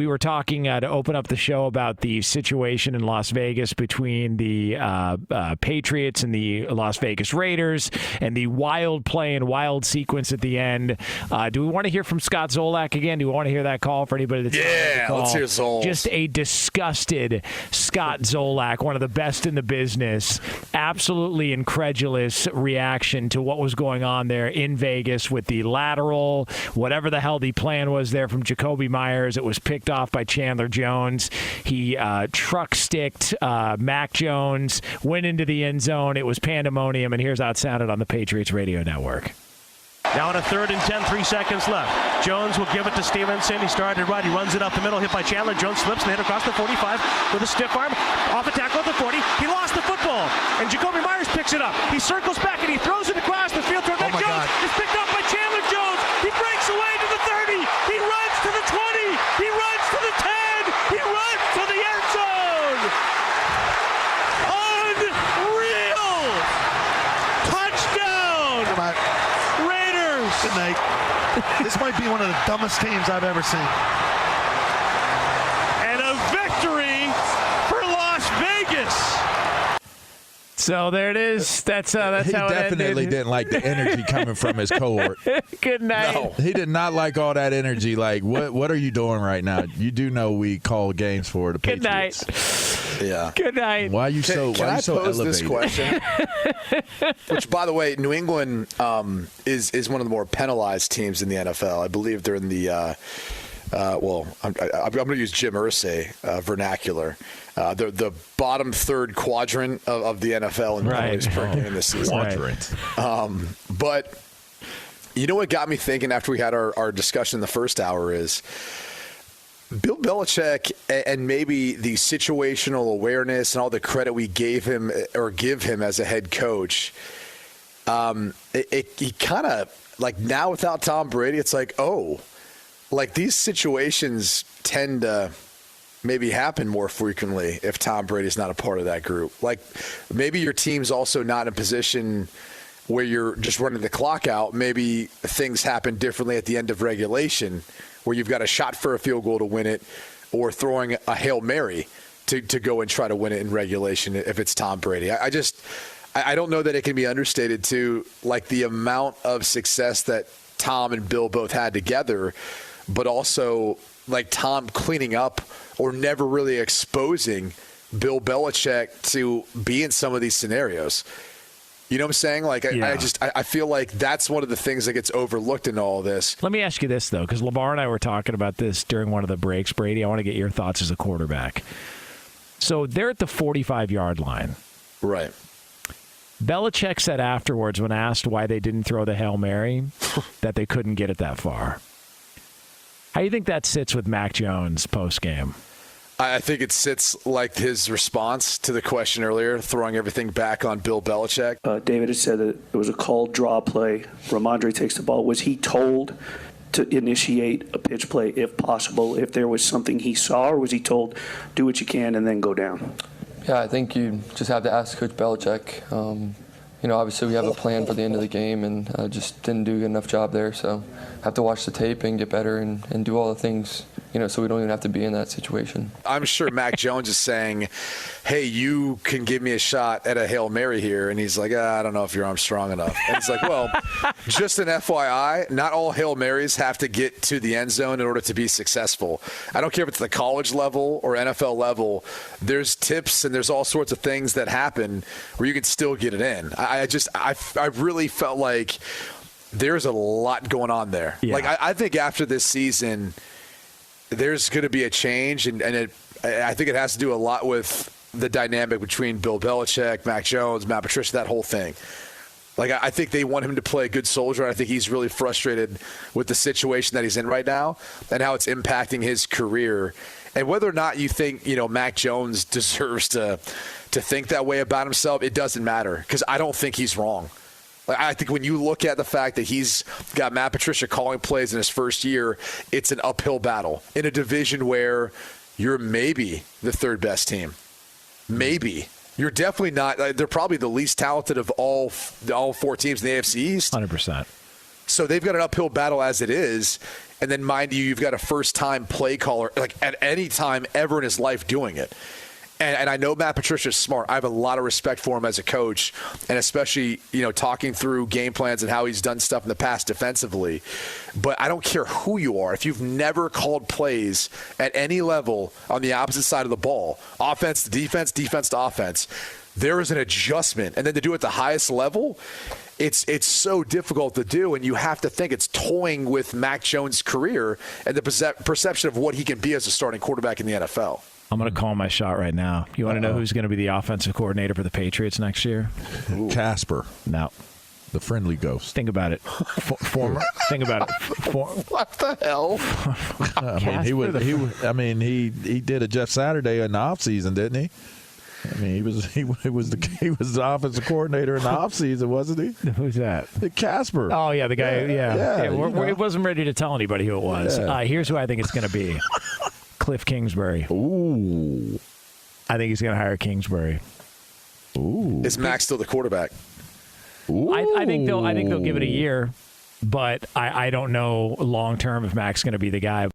we were talking to open up the show about the situation in Las Vegas between the Patriots and the Las Vegas Raiders and the wild play and wild sequence at the end. Do we want to hear from Scott Zolak again? Do we want to hear that call for anybody that's let's hear Zol. Just a disgusted Scott Zolak, one of the best in the business. Absolutely incredulous reaction to what was going on there in Vegas with the lateral, whatever the hell the plan was there from Jacoby Myers. It was picked off by Chandler Jones. He truck sticked Mac Jones, went into the end zone. It was pandemonium, and here's how it sounded on the Patriots radio network. Now on a 3rd and 10, 3 seconds left. Jones will give it to Stevenson. He started right. He runs it up the middle, hit by Chandler. Jones slips and hit across the 45 with a stiff arm. Off a tackle at the 40. He lost the football, and Jacoby Myers picks it up. He circles back, and he throws it across the field toward Mac Jones. It's picked up by Chandler Jones. He breaks away to the 30. He runs to the 20. He runs to the 10. He runs to the end zone. Unreal. Touchdown. Come on. Good night. This might be one of the dumbest teams I've ever seen. And a victory for Las Vegas. So there it is. That's how it ended. He definitely didn't like the energy coming from his cohort. Good night. No, he did not like all that energy. Like, what are you doing right now? You do know we call games for the Patriots. Good night. Yeah. Good night. Why are you so pose elevated? This question? Which, by the way, New England is one of the more penalized teams in the NFL. I believe they're in the I'm going to use Jim Irsay vernacular. They're the bottom third quadrant of the NFL in penalties per game this season. Quadrant. But you know what got me thinking after we had our discussion in the first hour is Bill Belichick and maybe the situational awareness and all the credit we gave him or give him as a head coach. He kind of like now without Tom Brady, it's like, like these situations tend to maybe happen more frequently if Tom Brady's not a part of that group. Like maybe your team's also not in a position where you're just running the clock out. Maybe things happen differently at the end of regulation where you've got a shot for a field goal to win it or throwing a Hail Mary to go and try to win it in regulation if it's Tom Brady. I don't know that it can be understated too, like the amount of success that Tom and Bill both had together, but also like Tom cleaning up or never really exposing Bill Belichick to be in some of these scenarios. You know what I'm saying? Like, yeah. I feel like that's one of the things that gets overlooked in all of this. Let me ask you this, though, because LaVar and I were talking about this during one of the breaks. Brady, I want to get your thoughts as a quarterback. So they're at the 45-yard line. Right. Belichick said afterwards when asked why they didn't throw the Hail Mary that they couldn't get it that far. How do you think that sits with Mac Jones post-game? I think it sits like his response to the question earlier, throwing everything back on Bill Belichick. David had said that it was a called draw play. Ramondre takes the ball. Was he told to initiate a pitch play if possible, if there was something he saw, or was he told, do what you can and then go down? Yeah, I think you just have to ask Coach Belichick. Obviously we have a plan for the end of the game, and just didn't do a good enough job there. So have to watch the tape and get better and do all the things, so we don't even have to be in that situation. I'm sure Mac Jones is saying, hey, you can give me a shot at a Hail Mary here. And he's like, I don't know if your arm's strong enough. And it's like, well, just an FYI, not all Hail Marys have to get to the end zone in order to be successul. I don't care if it's the college level or NFL level. There's tips and there's all sorts of things that happen where you can still get it in. I really felt like there's a lot going on there. Yeah. Like, I think after this season, there's going to be a change, and I think it has to do a lot with the dynamic between Bill Belichick, Mac Jones, Matt Patricia, that whole thing. Like, I think they want him to play a good soldier, and I think he's really frustrated with the situation that he's in right now and how it's impacting his career. And whether or not you think, Mac Jones deserves to think that way about himself, it doesn't matter, because I don't think he's wrong. I think when you look at the fact that he's got Matt Patricia calling plays in his first year, it's an uphill battle in a division where you're maybe the third best team. Maybe. You're definitely not. They're probably the least talented of all four teams in the AFC East. 100%. So they've got an uphill battle as it is. And then, mind you, you've got a first-time play caller, like at any time ever in his life doing it. And I know Matt Patricia's smart. I have a lot of respect for him as a coach, and especially, talking through game plans and how he's done stuff in the past defensively. But I don't care who you are. If you've never called plays at any level on the opposite side of the ball, offense to defense, defense to offense, there is an adjustment. And then to do it at the highest level, it's so difficult to do, and you have to think it's toying with Mac Jones' career and the perception of what he can be as a starting quarterback in the NFL. I'm going to call my shot right now. You want to know who's going to be the offensive coordinator for the Patriots next year? Casper. No. The friendly ghost. Think about it. Former. Think about it. What the hell? He did a Jeff Saturday in the offseason, didn't he? I mean, he was the offensive coordinator in the offseason, wasn't he? Who's that? Casper. Oh yeah, the guy. Yeah. He wasn't ready to tell anybody who it was. Yeah. Here's who I think it's going to be. Cliff Kingsbury. Ooh. I think he's going to hire Kingsbury. Ooh. Is Mac still the quarterback? Ooh. I think they'll give it a year, but I don't know long term if Mac's going to be the guy.